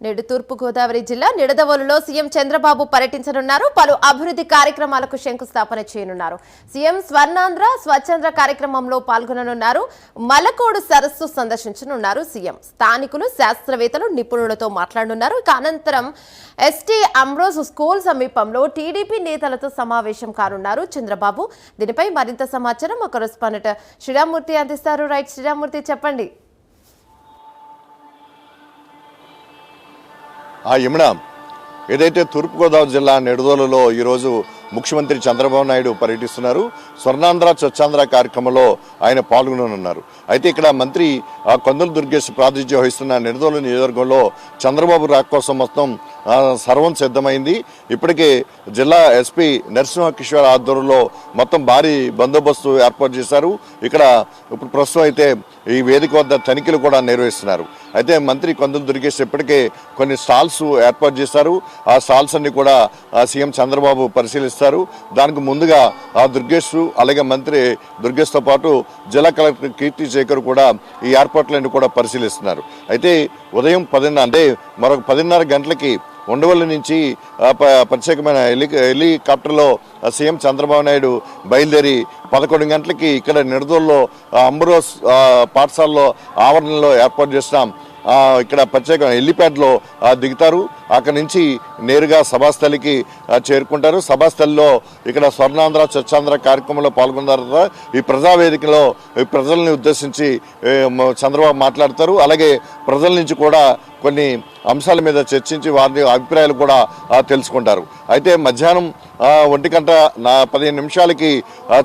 నేడు తూర్పు గోదావరి జిల్లా నిడదవోలులో సీఎం చంద్రబాబు పర్యటించనున్నారు. పలు అభివృద్ధి కార్యక్రమాలకు శంకుస్థాపన చేయనున్నారు. సీఎం స్వర్ణాంధ్ర స్వచ్ఛంద్ర కార్యక్రమంలో పాల్గొననున్నారు. మలకోడు సరస్సు సందర్శించనున్నారు. సీఎం స్థానికులు, శాస్త్రవేత్తలు, నిపుణులతో మాట్లాడనున్నారు. ఇక అనంతరం ఎస్టీ అమ్రోజ్ స్కూల్ సమీపంలో టీడీపీ నేతలతో సమావేశం కానున్నారు చంద్రబాబు. దీనిపై మరింత సమాచారం మా కరెస్పాండెంట్ శ్రీరామూర్తి అందిస్తారు. రైట్ శ్రీరామూర్తి, చెప్పండి. యమున, ఏదైతే తూర్పుగోదావరి జిల్లా నిడదవోలులో ఈరోజు ముఖ్యమంత్రి చంద్రబాబు నాయుడు పర్యటిస్తున్నారు. స్వర్ణాంధ్ర స్వచ్ఛాంధ్ర కార్యక్రమంలో ఆయన పాల్గొననున్నారు. అయితే ఇక్కడ మంత్రి కందుల దుర్గేష్ ప్రాతినిధ్యం వహిస్తున్న నిడదవోలు నియోజకవర్గంలో చంద్రబాబు రాక కోసం మొత్తం సర్వం సిద్ధమైంది. ఇప్పటికే జిల్లా ఎస్పీ నరసింహ కిషోర్ ఆధ్వర్యంలో మొత్తం భారీ బందోబస్తు ఏర్పాటు చేశారు. ఇక్కడ ఇప్పుడు ప్రస్తుతం అయితే ఈ వేదిక వద్ద తనిఖీలు కూడా నిర్వహిస్తున్నారు. అయితే మంత్రి కందుల దుర్గేష్ ఇప్పటికే కొన్ని స్టాల్స్ ఏర్పాటు చేశారు. ఆ స్టాల్స్ అన్ని కూడా సీఎం చంద్రబాబు పరిశీలిస్తారు. దానికి ముందుగా ఆ దుర్గేష్ అలాగే మంత్రి దుర్గేష్తో పాటు జిల్లా కలెక్టర్ కీర్తి శేఖర్ కూడా ఈ ఏర్పాట్లన్నీ కూడా పరిశీలిస్తున్నారు. అయితే ఉదయం 10 అంటే మరొక 10:30 గంటలకి ఉండవల్లి నుంచి ప్రత్యేకమైన హెలికాప్టర్లో సీఎం చంద్రబాబు నాయుడు బయలుదేరి 11 గంటలకి ఇక్కడ నిడదవోలులో అంబరోస్ పాఠశాలలో ఆవరణలో ఏర్పాటు చేస్తున్నాం. ఇక్కడ ప్రత్యేక హెలిప్యాడ్లో దిగుతారు. అక్కడి నుంచి నేరుగా సభాస్థలికి చేరుకుంటారు. సభాస్థలిలో ఇక్కడ స్వర్ణాంధ్ర స్వచ్ఛాంధ్ర కార్యక్రమంలో పాల్గొన్న తర్వాత ఈ ప్రజావేదికలో ప్రజల్ని ఉద్దేశించి చంద్రబాబు మాట్లాడతారు. అలాగే ప్రజల నుంచి కూడా కొన్ని అంశాల మీద చర్చించి వారి అభిప్రాయాలు కూడా తెలుసుకుంటారు. అయితే మధ్యాహ్నం 1:15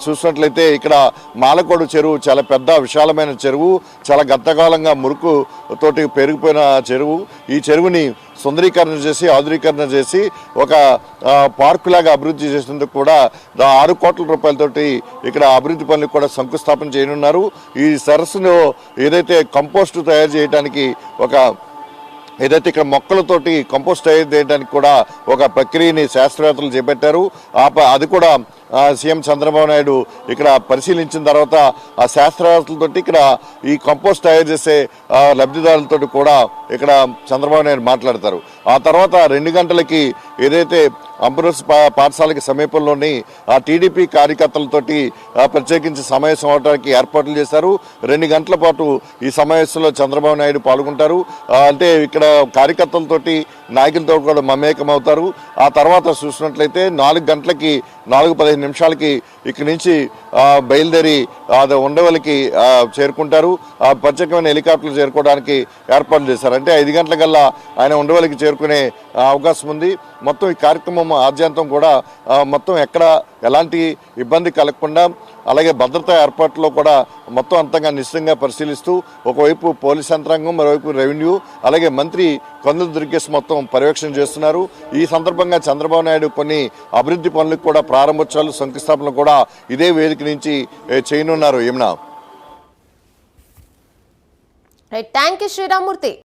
చూసినట్లయితే ఇక్కడ మాలకోడు చెరువు చాలా పెద్ద విశాలమైన చెరువు, చాలా గతకాలంగా మురుకు తోటి పెరిగిపోయిన చెరువు. ఈ చెరువుని సుందరీకరణ చేసి ఆధునీకరణ చేసి ఒక పార్కు లాగా అభివృద్ధి చేసేందుకు కూడా 6 కోట్ల రూపాయలతోటి ఇక్కడ అభివృద్ధి పనులకు కూడా శంకుస్థాపన చేయనున్నారు. ఈ సరస్సులో ఏదైతే కంపోస్ట్ తయారు చేయడానికి ఏదైతే ఇక్కడ మొక్కలతోటి కంపోస్ట్ తయారు చేయడానికి కూడా ఒక ప్రక్రియని శాస్త్రవేత్తలు చేపట్టారు. అది కూడా సీఎం చంద్రబాబు నాయుడు ఇక్కడ పరిశీలించిన తర్వాత ఆ శాస్త్రవేత్తలతో ఇక్కడ ఈ కంపోస్ట్ తయారు చేసే లబ్ధిదారులతో కూడా ఇక్కడ చంద్రబాబు నాయుడు మాట్లాడతారు. ఆ తర్వాత 2 గంటలకి ఏదైతే అంబరోస్ పాఠశాలకి సమీపంలోని ఆ టీడీపీ కార్యకర్తలతోటి ప్రత్యేకించి సమావేశం అవడానికి ఏర్పాట్లు చేశారు. 2 గంటల పాటు ఈ సమావేశంలో చంద్రబాబు నాయుడు పాల్గొంటారు. అంటే ఇక్కడ కార్యకర్తలతోటి నాయకులతో కూడా మమేకం అవుతారు. ఆ తర్వాత చూసినట్లయితే 4 గంటలకి 4:15 ఇక్కడి నుంచి బయలుదేరి ఉండవల్లికి చేరుకుంటారు. ప్రత్యేకమైన హెలికాప్టర్లు చేరుకోవడానికి ఏర్పాట్లు చేశారు. అంటే 5 గంటలకల్లా ఆయన ఉండవల్లికి చేరుకునే అవకాశం ఉంది. మొత్తం ఈ కార్యక్రమం ఆద్యంతం కూడా మొత్తం ఎక్కడ ఎలాంటి ఇబ్బంది కలగకుండా అలాగే భద్రతా ఏర్పాట్లో కూడా మొత్తం అంతంగా నిశ్చితంగా పరిశీలిస్తూ ఒకవైపు పోలీస్ యంత్రాంగం, మరోవైపు రెవెన్యూ, అలాగే మంత్రి కందుల దుర్గేష్ మొత్తం పర్యవేక్షణ చేస్తున్నారు. ఈ సందర్భంగా చంద్రబాబు నాయుడు కొన్ని అభివృద్ధి పనులకు కూడా ప్రారంభోత్సవాలు, శంకుస్థాపనలు కూడా ఇదే వేదిక నుంచి చేయనున్నారు. Yamuna, thank you Sriramurthy.